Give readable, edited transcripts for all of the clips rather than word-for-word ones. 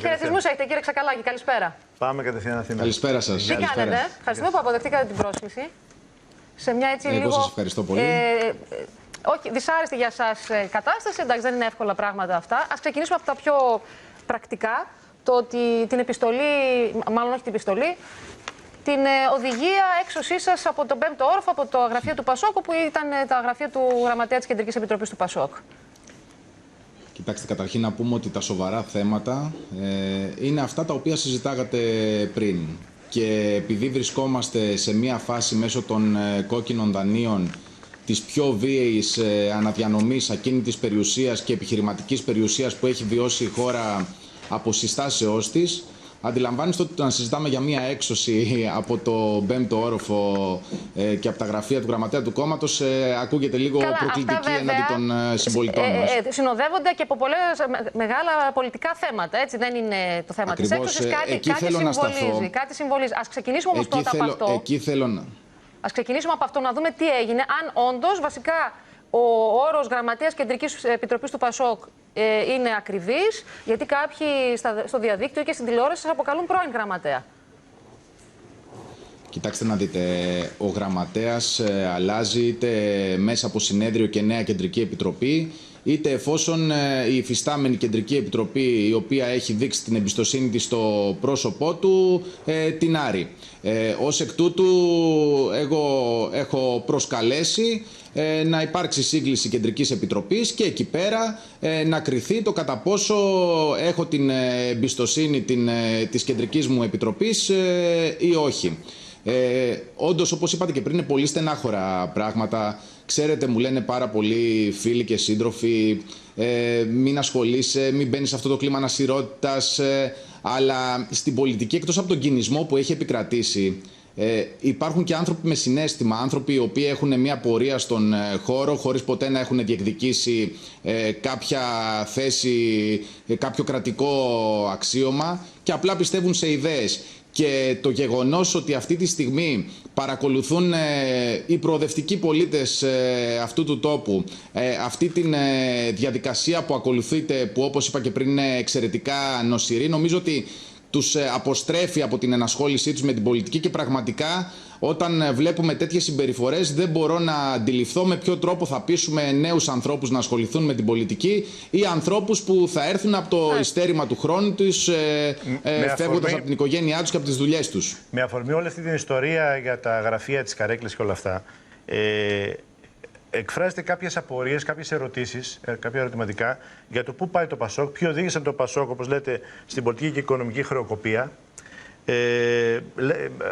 Χαιρετισμούς έχετε, κύριε Ξακαλάκη, καλησπέρα. Πάμε κατευθείαν Αθήνα. Καλησπέρα σας. Τι κάνετε, ευχαριστούμε που αποδεχτήκατε την πρόσκληση. Σε μια έτσι λίγο. Εγώ σας ευχαριστώ πολύ. Όχι, δυσάρεστη για σας κατάσταση, εντάξει, δεν είναι εύκολα πράγματα αυτά. Ας ξεκινήσουμε από τα πιο πρακτικά. Το ότι την επιστολή, μάλλον όχι την επιστολή, την οδηγία έξωσή σας από τον 5ο όροφο, από το γραφείο του Πασόκ, που ήταν τα γραφεία του Γραμματέα της Κεντρικής Επιτροπής του Πασόκ. Κοιτάξτε, καταρχήν να πούμε ότι τα σοβαρά θέματα είναι αυτά τα οποία συζητάγατε πριν. Και επειδή βρισκόμαστε σε μία φάση μέσω των κόκκινων δανείων της πιο βίαιης αναδιανομής ακίνητης περιουσίας και επιχειρηματικής περιουσίας που έχει βιώσει η χώρα από συστάσεώς της, αντιλαμβάνεστε ότι να συζητάμε για μία έξωση από το 5ο όροφο και από τα γραφεία του Γραμματέα του κόμματος ακούγεται λίγο προκλητική έναντι των συμπολιτών μας. Συνοδεύονται και από πολλές μεγάλα πολιτικά θέματα. Έτσι, δεν είναι το θέμα της έξωσης. Κάτι συμβολίζει. Ας ξεκινήσουμε όμως πρώτα από αυτό. Ας ξεκινήσουμε από αυτό να δούμε τι έγινε. Αν όντως βασικά ο όρος Γραμματέας Κεντρικής Επιτροπής του Πασόκ είναι ακριβής, γιατί κάποιοι στο διαδίκτυο και στην τηλεόραση σας αποκαλούν πρώην γραμματέα. Κοιτάξτε να δείτε, ο γραμματέας αλλάζει είτε μέσα από συνέδριο και νέα Κεντρική Επιτροπή, είτε εφόσον η υφιστάμενη Κεντρική Επιτροπή, η οποία έχει δείξει την εμπιστοσύνη της στο πρόσωπό του, την άρει. Ως εκ τούτου, εγώ έχω προσκαλέσει να υπάρξει σύγκληση Κεντρικής Επιτροπής και εκεί πέρα να κριθεί το κατά πόσο έχω την εμπιστοσύνη της Κεντρικής μου Επιτροπής ή όχι. Όντως, όπως είπατε και πριν, είναι πολύ στενάχωρα πράγματα. Ξέρετε, μου λένε πάρα πολλοί φίλοι και σύντροφοι, μην ασχολείσαι, μην μπαίνεις σε αυτό το κλίμα ανασυρότητας. Αλλά στην πολιτική, εκτός από τον κινησμό που έχει επικρατήσει, υπάρχουν και άνθρωποι με συναίσθημα, άνθρωποι οι οποίοι έχουν μια πορεία στον χώρο χωρίς ποτέ να έχουν διεκδικήσει κάποια θέση, κάποιο κρατικό αξίωμα και απλά πιστεύουν σε ιδέες. Και το γεγονός ότι αυτή τη στιγμή παρακολουθούν οι προοδευτικοί πολίτες αυτού του τόπου αυτή τη διαδικασία που ακολουθείται, που όπως είπα και πριν είναι εξαιρετικά νοσηρή, νομίζω ότι τους αποστρέφει από την ενασχόλησή τους με την πολιτική και πραγματικά όταν βλέπουμε τέτοιες συμπεριφορές δεν μπορώ να αντιληφθώ με ποιο τρόπο θα πείσουμε νέους ανθρώπους να ασχοληθούν με την πολιτική ή ανθρώπους που θα έρθουν από το ειστέρημα του χρόνου τους φεύγοντας από την οικογένειά τους και από τις δουλειές τους. Με αφορμή όλη αυτή την ιστορία για τα γραφεία της καρέκλας και όλα αυτά, εκφράζεται κάποιες απορίες, κάποιες ερωτήσεις, κάποια ερωτηματικά για το πού πάει το Πασόκ, ποιοι οδήγησαν το Πασόκ, όπως λέτε, στην πολιτική και οικονομική χρεοκοπία.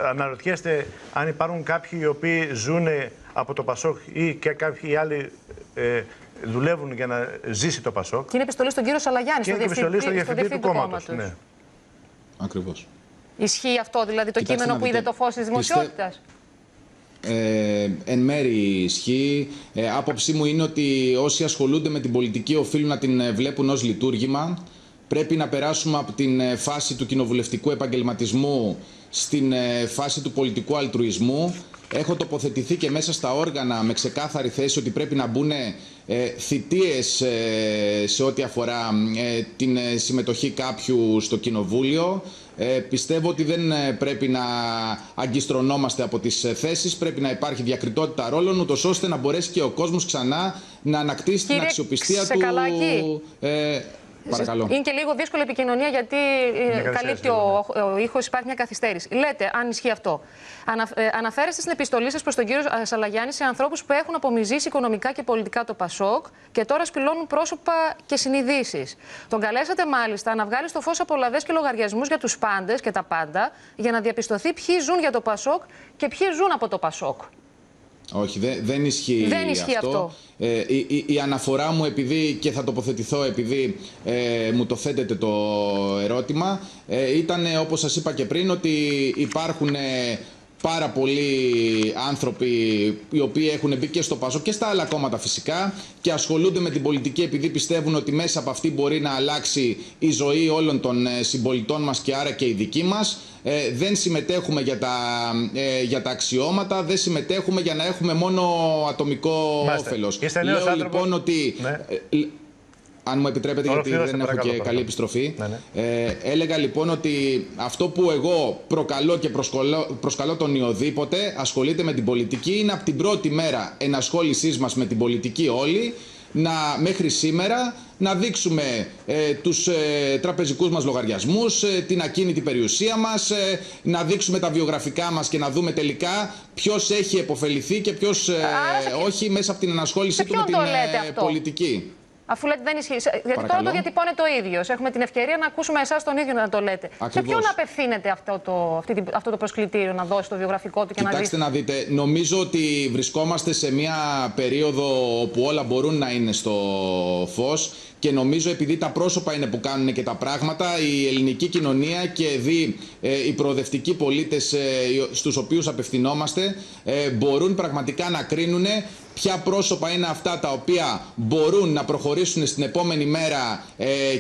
Αναρωτιέστε αν υπάρχουν κάποιοι οι οποίοι ζουν από το Πασόκ ή και κάποιοι άλλοι δουλεύουν για να ζήσει το Πασόκ. Και είναι επιστολή στον κύριο Σαλαγιάννη, στο διευθυντή του κόμματος. Ναι. Ακριβώς. Ισχύει αυτό, δηλαδή, το κείμενο που είδε το φως της δημοσιότητας? Εν μέρει ισχύει. Άποψή μου είναι ότι όσοι ασχολούνται με την πολιτική οφείλουν να την βλέπουν ως λειτουργήμα. Πρέπει να περάσουμε από την φάση του κοινοβουλευτικού επαγγελματισμού στην φάση του πολιτικού αλτρουισμού. Έχω τοποθετηθεί και μέσα στα όργανα με ξεκάθαρη θέση ότι πρέπει να μπουν θητείες σε ό,τι αφορά την συμμετοχή κάποιου στο κοινοβούλιο. Πιστεύω ότι δεν πρέπει να αγκιστρωνόμαστε από τις θέσεις, πρέπει να υπάρχει διακριτότητα ρόλων, ούτως ώστε να μπορέσει και ο κόσμος ξανά να ανακτήσει την αξιοπιστία του. Παρακαλώ. Είναι και λίγο δύσκολη επικοινωνία γιατί καλύπτει ο ήχος, υπάρχει μια καθυστέρηση. Λέτε, αν ισχύει αυτό, αναφέρεστε στην επιστολή σας προς τον κύριο Σαλαγιάννη σε ανθρώπους που έχουν απομυζήσει οικονομικά και πολιτικά το Πασόκ και τώρα σπηλώνουν πρόσωπα και συνειδήσεις. Τον καλέσατε μάλιστα να βγάλει στο φως απολαβές και λογαριασμούς για τους πάντες και τα πάντα για να διαπιστωθεί ποιοι ζουν για το Πασόκ και ποιοι ζουν από το Πασόκ. Όχι, δεν ισχύει αυτό. Η αναφορά μου, επειδή και θα τοποθετηθώ επειδή μου το θέτετε το ερώτημα, ήταν όπως σας είπα και πριν ότι υπάρχουν πάρα πολλοί άνθρωποι οι οποίοι έχουν μπει και στο Πασόκ και στα άλλα κόμματα φυσικά και ασχολούνται με την πολιτική επειδή πιστεύουν ότι μέσα από αυτή μπορεί να αλλάξει η ζωή όλων των συμπολιτών μας και άρα και η δική μας. Δεν συμμετέχουμε για τα αξιώματα, δεν συμμετέχουμε για να έχουμε μόνο ατομικό όφελος. Λέω λοιπόν ότι... Αν μου επιτρέπετε, γιατί δεν έχω και καλή επιστροφή. Έλεγα λοιπόν ότι αυτό που εγώ προκαλώ και προσκαλώ τον οποιοδήποτε ασχολείται με την πολιτική είναι από την πρώτη μέρα ενασχόλησής μας με την πολιτική όλοι, μέχρι σήμερα να δείξουμε τους τραπεζικούς μας λογαριασμούς, την ακίνητη περιουσία μας, να δείξουμε τα βιογραφικά μας και να δούμε τελικά ποιος έχει επωφεληθεί και ποιος όχι μέσα από την ενασχόλησή του με την πολιτική. Αφού λέτε δεν ισχύει. Γιατί τώρα το διατυπώνει το ίδιο. Έχουμε την ευκαιρία να ακούσουμε εσάς τον ίδιο να το λέτε. Ακριβώς. Σε ποιον απευθύνεται αυτό το προσκλητήριο να δώσει το βιογραφικό του και να δει? Κοιτάξτε να δείτε. Νομίζω ότι βρισκόμαστε σε μια περίοδο όπου όλα μπορούν να είναι στο φως. Και νομίζω επειδή τα πρόσωπα είναι που κάνουν και τα πράγματα, η ελληνική κοινωνία και οι προοδευτικοί πολίτες στους οποίους απευθυνόμαστε μπορούν πραγματικά να κρίνουν ποια πρόσωπα είναι αυτά τα οποία μπορούν να προχωρήσουν στην επόμενη μέρα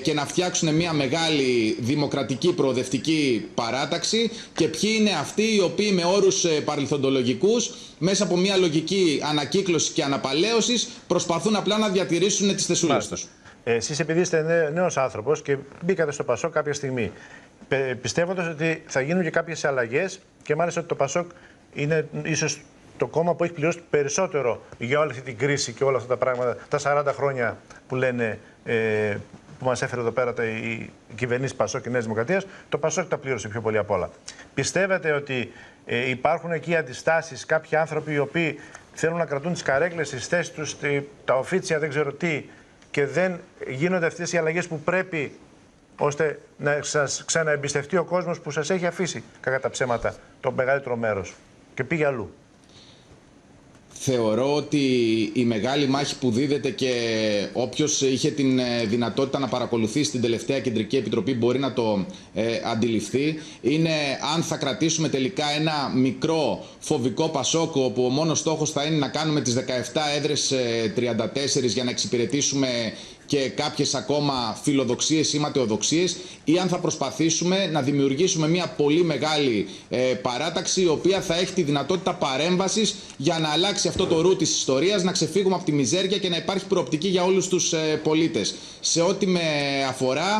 και να φτιάξουν μια μεγάλη δημοκρατική προοδευτική παράταξη και ποιοι είναι αυτοί οι οποίοι με όρους παρελθοντολογικούς μέσα από μια λογική ανακύκλωση και αναπαλαίωσης προσπαθούν απλά να διατηρήσουν τις θεσούλες τους. Εσείς επειδή είστε νέος άνθρωπος και μπήκατε στο Πασόκ κάποια στιγμή, πιστεύοντας ότι θα γίνουν και κάποιες αλλαγές και μάλιστα ότι το Πασόκ είναι ίσως το κόμμα που έχει πληρώσει περισσότερο για όλη αυτή την κρίση και όλα αυτά τα πράγματα, τα 40 χρόνια που λένε, που μας έφερε εδώ πέρα η κυβερνήση Πασόκ και Νέας Δημοκρατίας, το Πασόκ τα πλήρωσε πιο πολύ απ' όλα. Πιστεύετε ότι υπάρχουν εκεί αντιστάσεις, κάποιοι άνθρωποι οι οποίοι θέλουν να κρατούν τις καρέκλες στις θέσεις τους, τα οφίτσια, δεν ξέρω τι, και δεν γίνονται αυτές οι αλλαγές που πρέπει ώστε να σας ξαναεμπιστευτεί ο κόσμος που σας έχει αφήσει κατά τα ψέματα το μεγαλύτερο μέρος και πήγε αλλού? Θεωρώ ότι η μεγάλη μάχη που δίδεται και όποιος είχε την δυνατότητα να παρακολουθήσει την τελευταία Κεντρική Επιτροπή μπορεί να το αντιληφθεί, είναι αν θα κρατήσουμε τελικά ένα μικρό φοβικό Πασόκ όπου ο μόνος στόχος θα είναι να κάνουμε τις 17 έδρες 34 για να εξυπηρετήσουμε και κάποιες ακόμα φιλοδοξίες ή ματαιοδοξίες, ή αν θα προσπαθήσουμε να δημιουργήσουμε μια πολύ μεγάλη παράταξη η οποία θα έχει τη δυνατότητα παρέμβασης για να αλλάξει αυτό το ρου της ιστορίας, να ξεφύγουμε από τη μιζέρια και να υπάρχει προοπτική για όλους τους πολίτες. Σε ό,τι με αφορά,